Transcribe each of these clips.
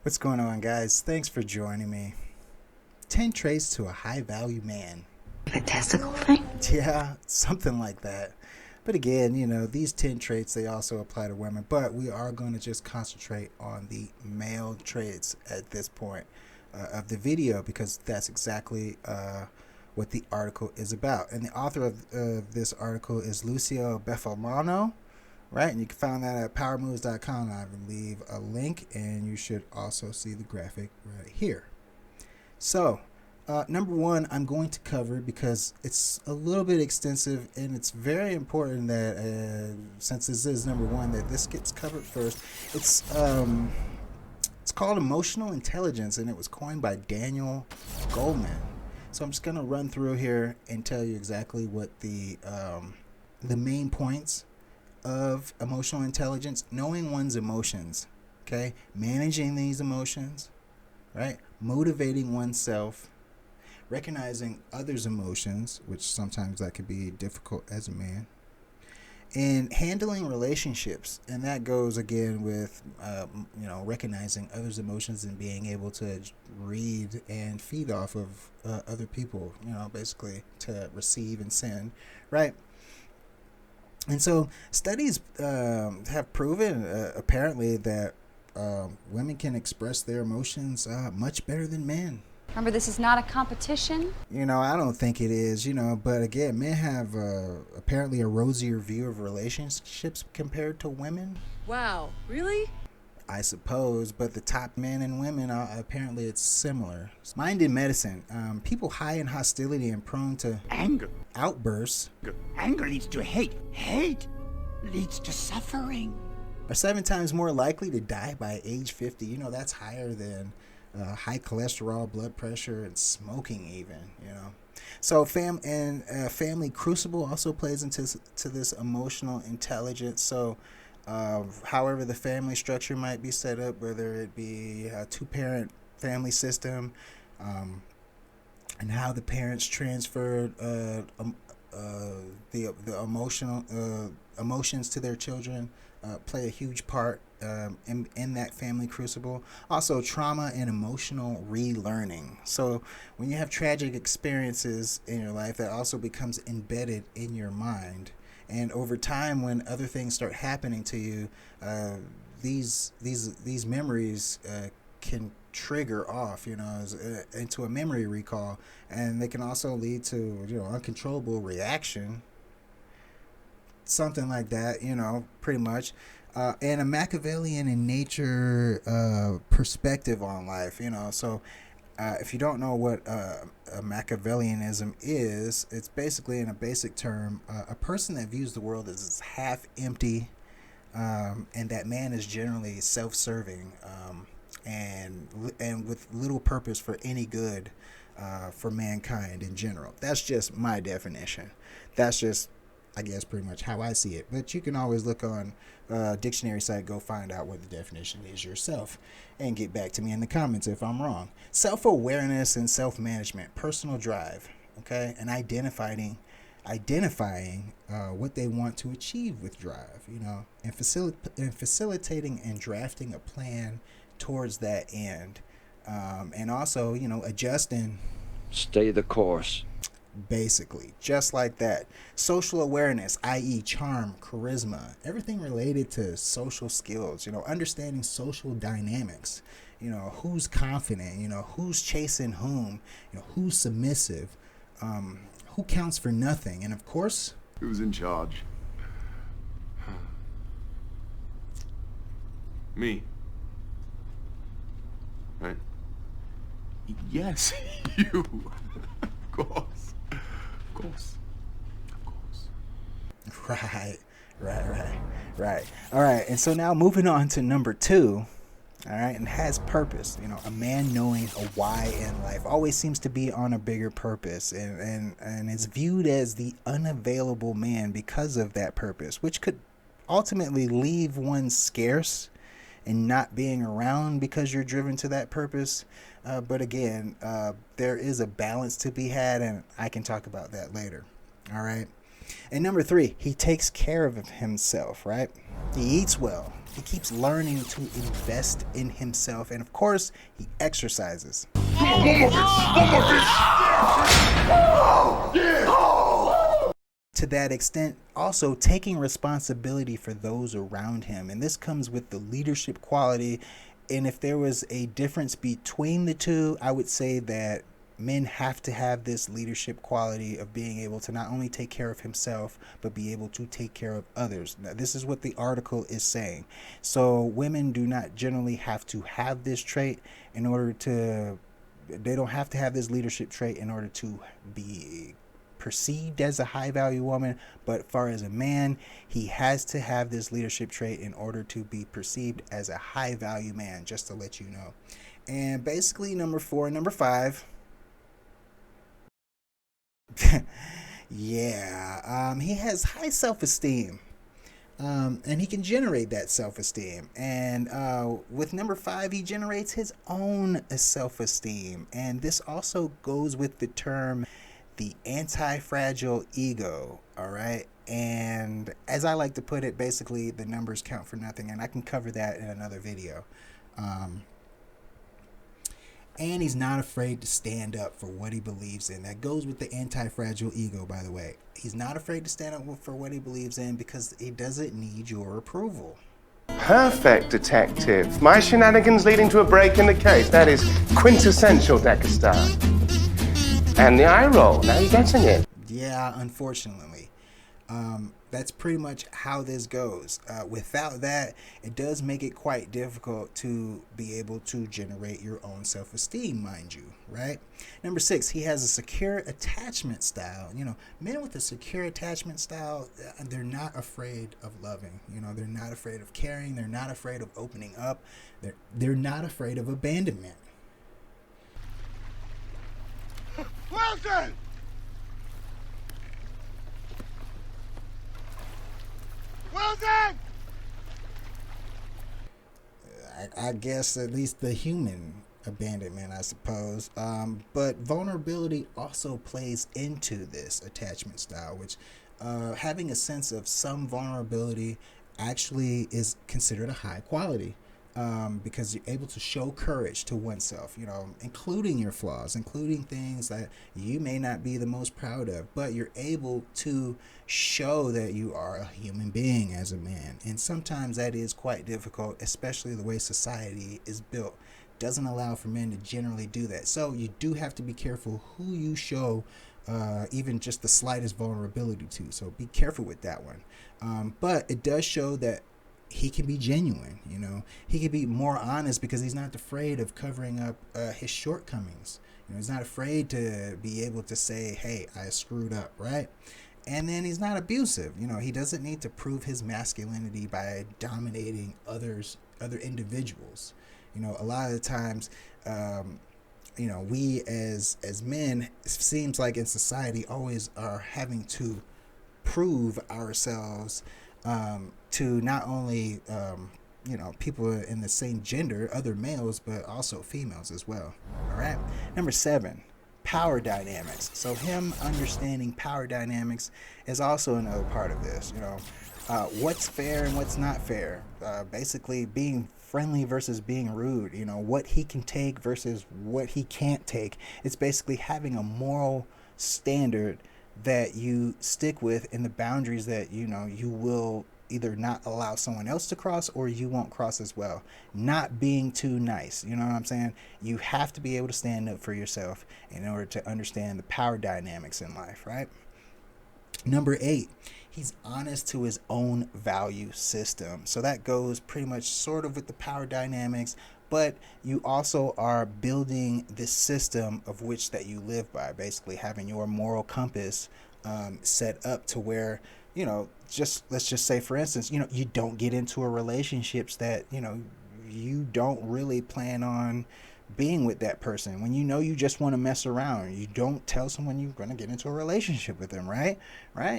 What's going on, guys? Thanks for joining me. 10 traits to a high value man. A testicle thing? Yeah, something like that. But again, these 10 traits, they also apply to women. But we are going to just concentrate on the male traits at this point of the video, because that's exactly what the article is about. And the author of this article is Lucio Befalmano. Right, and you can find that at powermoves.com. I will leave a link, and you should also see the graphic right here. So, number one, I'm going to cover because it's a little bit extensive, and it's very important that since this is number one, that this gets covered first. It's called emotional intelligence, and it was coined by Daniel Goleman. So I'm just going to run through here and tell you exactly what the main points of emotional intelligence: knowing one's emotions, okay, managing these emotions, right, motivating oneself, recognizing others' emotions, which sometimes that could be difficult as a man, and handling relationships. And that goes again with recognizing others' emotions and being able to read and feed off of other people, basically to receive and send, right? And so studies have proven, apparently, that women can express their emotions much better than men. Remember, this is not a competition. I don't think it is, but again, men have apparently a rosier view of relationships compared to women. Wow, really? I suppose, but the top men and women, apparently it's similar. Mind in medicine, people high in hostility and prone to anger outbursts. Anger leads to hate. Hate leads to suffering. Are 7 times more likely to die by age 50. That's higher than high cholesterol, blood pressure, and smoking even, So family crucible also plays into this emotional intelligence. So however the family structure might be set up, whether it be a 2-parent family system, and how the parents transferred the emotions to their children play a huge part in that family crucible. Also, trauma and emotional relearning. So when you have tragic experiences in your life, that also becomes embedded in your mind. And over time, when other things start happening to you, these memories can trigger off, into a memory recall, and they can also lead to, uncontrollable reaction, something like that, pretty much. And a Machiavellian in nature perspective on life, So if you don't know what a Machiavellianism is, it's basically, in a basic term, a person that views the world as half empty, and that man is generally self-serving, and with little purpose for any good for mankind in general. That's just my definition. That's just, I guess, pretty much how I see it. But you can always look on a dictionary site, go find out what the definition is yourself, and get back to me in the comments if I'm wrong. Self-awareness and self-management, personal drive, okay, and identifying what they want to achieve with drive, and facilitating and drafting a plan towards that end, and also, adjusting. Stay the course. Basically, just like that. Social awareness, i.e. charm, charisma, everything related to social skills, understanding social dynamics, who's confident, who's chasing whom, who's submissive, who counts for nothing, and of course, who's in charge? Me. Right? Yes, you. Of course. Of course. Right. All right. And so now moving on to number 2. All right. And has purpose. A man knowing a why in life always seems to be on a bigger purpose, and is viewed as the unavailable man because of that purpose, which could ultimately leave one scarce and not being around because you're driven to that purpose. But again, there is a balance to be had, and I can talk about that later. All right. And number 3, he takes care of himself, right? He eats well. He keeps learning to invest in himself. And of course, he exercises. To that extent, also taking responsibility for those around him. And this comes with the leadership quality. And if there was a difference between the two, I would say that men have to have this leadership quality of being able to not only take care of himself, but be able to take care of others. Now, this is what the article is saying. So women do not generally have to have this trait in order to, they don't have to have this leadership trait in order to be perceived as a high value woman. But far as a man, he has to have this leadership trait in order to be perceived as a high value man, just to let you know. And basically number 4 and number 5, yeah, he has high self-esteem, and he can generate that self-esteem. And with number 5, he generates his own self-esteem. And this also goes with the term the anti-fragile ego. All right. And as I like to put it, basically the numbers count for nothing, and I can cover that in another video. And he's not afraid to stand up for what he believes in. That goes with the anti-fragile ego, by the way. He's not afraid to stand up for what he believes in because he doesn't need your approval. Perfect, detective. My shenanigans leading to a break in the case. That is quintessential Decker style. And the eye roll. Now you're getting it. Yeah, unfortunately. That's pretty much how this goes. Without that, it does make it quite difficult to be able to generate your own self-esteem, mind you, right? Number 6, he has a secure attachment style. You know, men with a secure attachment style, they're not afraid of loving. You know, they're not afraid of caring. They're not afraid of opening up. They're not afraid of abandonment. Wilson! Wilson! I guess at least the human abandonment, I suppose. But vulnerability also plays into this attachment style, which having a sense of some vulnerability actually is considered a high quality. Because you're able to show courage to oneself, you know, including your flaws, including things that you may not be the most proud of, but you're able to show that you are a human being as a man. And sometimes that is quite difficult, especially the way society is built. Doesn't allow for men to generally do that. So you do have to be careful who you show even just the slightest vulnerability to. So be careful with that one. But it does show that he can be genuine, you know, he can be more honest because he's not afraid of covering up his shortcomings. You know, he's not afraid to be able to say, hey, I screwed up, right? And then he's not abusive. You know, he doesn't need to prove his masculinity by dominating other individuals. You know, a lot of the times, you know, we as men, it seems like in society always are having to prove ourselves to not only you know, people in the same gender, other males, but also females as well. All right. Number 7, power dynamics. So him understanding power dynamics is also another part of this. You know, what's fair and what's not fair. Basically being friendly versus being rude. You know, what he can take versus what he can't take. It's basically having a moral standard that you stick with in the boundaries that, you know, you will either not allow someone else to cross or you won't cross as well. Not being too nice. You know what I'm saying? You have to be able to stand up for yourself in order to understand the power dynamics in life, right? Number 8, he's honest to his own value system. So that goes pretty much sort of with the power dynamics, but you also are building this system of which that you live by, basically having your moral compass set up to where, you know, let's just say, for instance, you know, you don't get into a relationships that, you know, you don't really plan on being with that person. When you know you just want to mess around, you don't tell someone you're going to get into a relationship with them, right?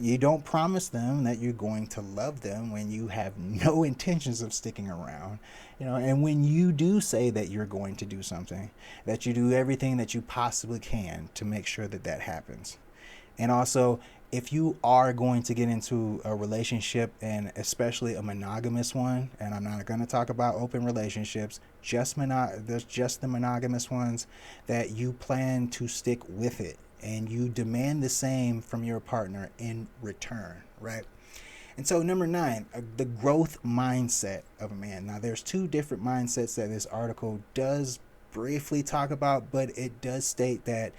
You don't promise them that you're going to love them when you have no intentions of sticking around, you know. And when you do say that you're going to do something, that you do everything that you possibly can to make sure that that happens. And also, if you are going to get into a relationship, and especially a monogamous one, and I'm not going to talk about open relationships, there's just the monogamous ones, that you plan to stick with it and you demand the same from your partner in return, right? And so, number 9, the growth mindset of a man. Now, there's 2 different mindsets that this article does briefly talk about, but it does state that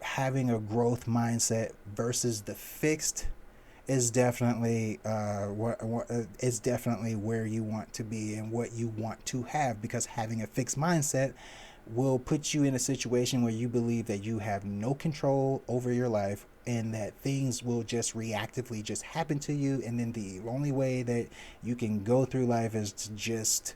having a growth mindset versus the fixed is definitely is definitely where you want to be and what you want to have, because having a fixed mindset will put you in a situation where you believe that you have no control over your life and that things will just reactively just happen to you, and then the only way that you can go through life is to just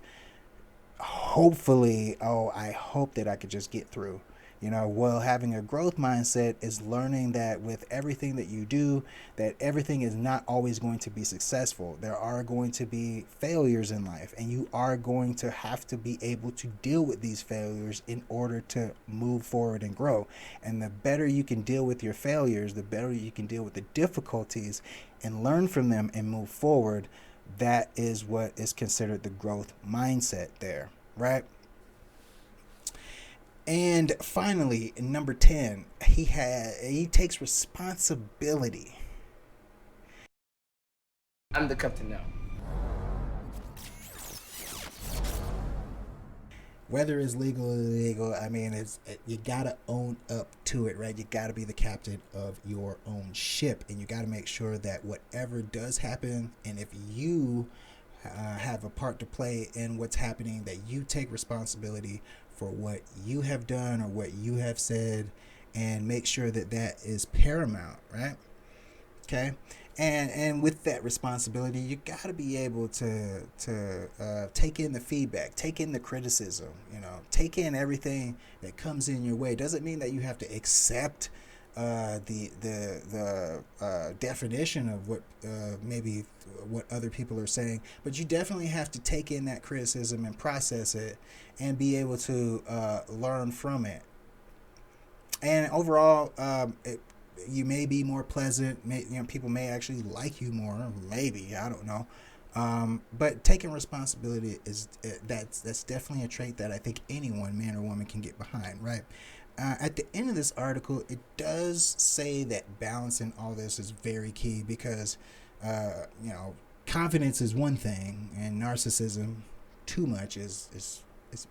hopefully, oh, I hope that I could just get through. Well, having a growth mindset is learning that with everything that you do, that everything is not always going to be successful. There are going to be failures in life, and you are going to have to be able to deal with these failures in order to move forward and grow. And the better you can deal with your failures, the better you can deal with the difficulties and learn from them and move forward. That is what is considered the growth mindset there, right? And finally, number 10, he takes responsibility. I'm the captain now. Whether it's legal or illegal, I mean, you gotta own up to it, right? You gotta be the captain of your own ship, and you gotta make sure that whatever does happen, and if you have a part to play in what's happening, that you take responsibility for what you have done or what you have said, and make sure that that is paramount, right? Okay. And with that responsibility, you got to be able to take in the feedback, take in the criticism, take in everything that comes in your way. Doesn't mean that you have to accept the definition of what maybe what other people are saying, but you definitely have to take in that criticism and process it and be able to learn from it. And overall, you may be more pleasant. People may actually like you more. Maybe, I don't know. But taking responsibility that's definitely a trait that I think anyone, man or woman, can get behind, right? At the end of this article, it does say that balancing all this is very key, because confidence is one thing, and narcissism, too much, is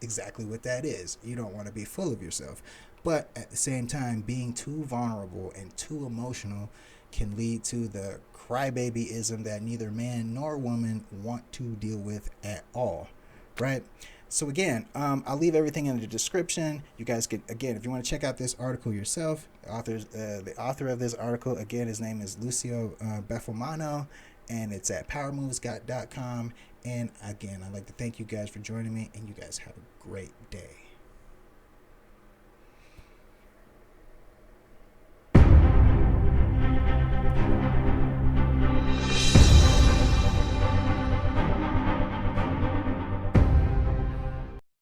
exactly what that is. You don't want to be full of yourself, but at the same time, being too vulnerable and too emotional can lead to the crybabyism that neither man nor woman want to deal with at all, right? So again, I'll leave everything in the description. You guys can, again, if you want to check out this article yourself, the author of this article, again, his name is Lucio Beffalmano, and it's at powermoves.com. And again, I'd like to thank you guys for joining me, and you guys have a great day.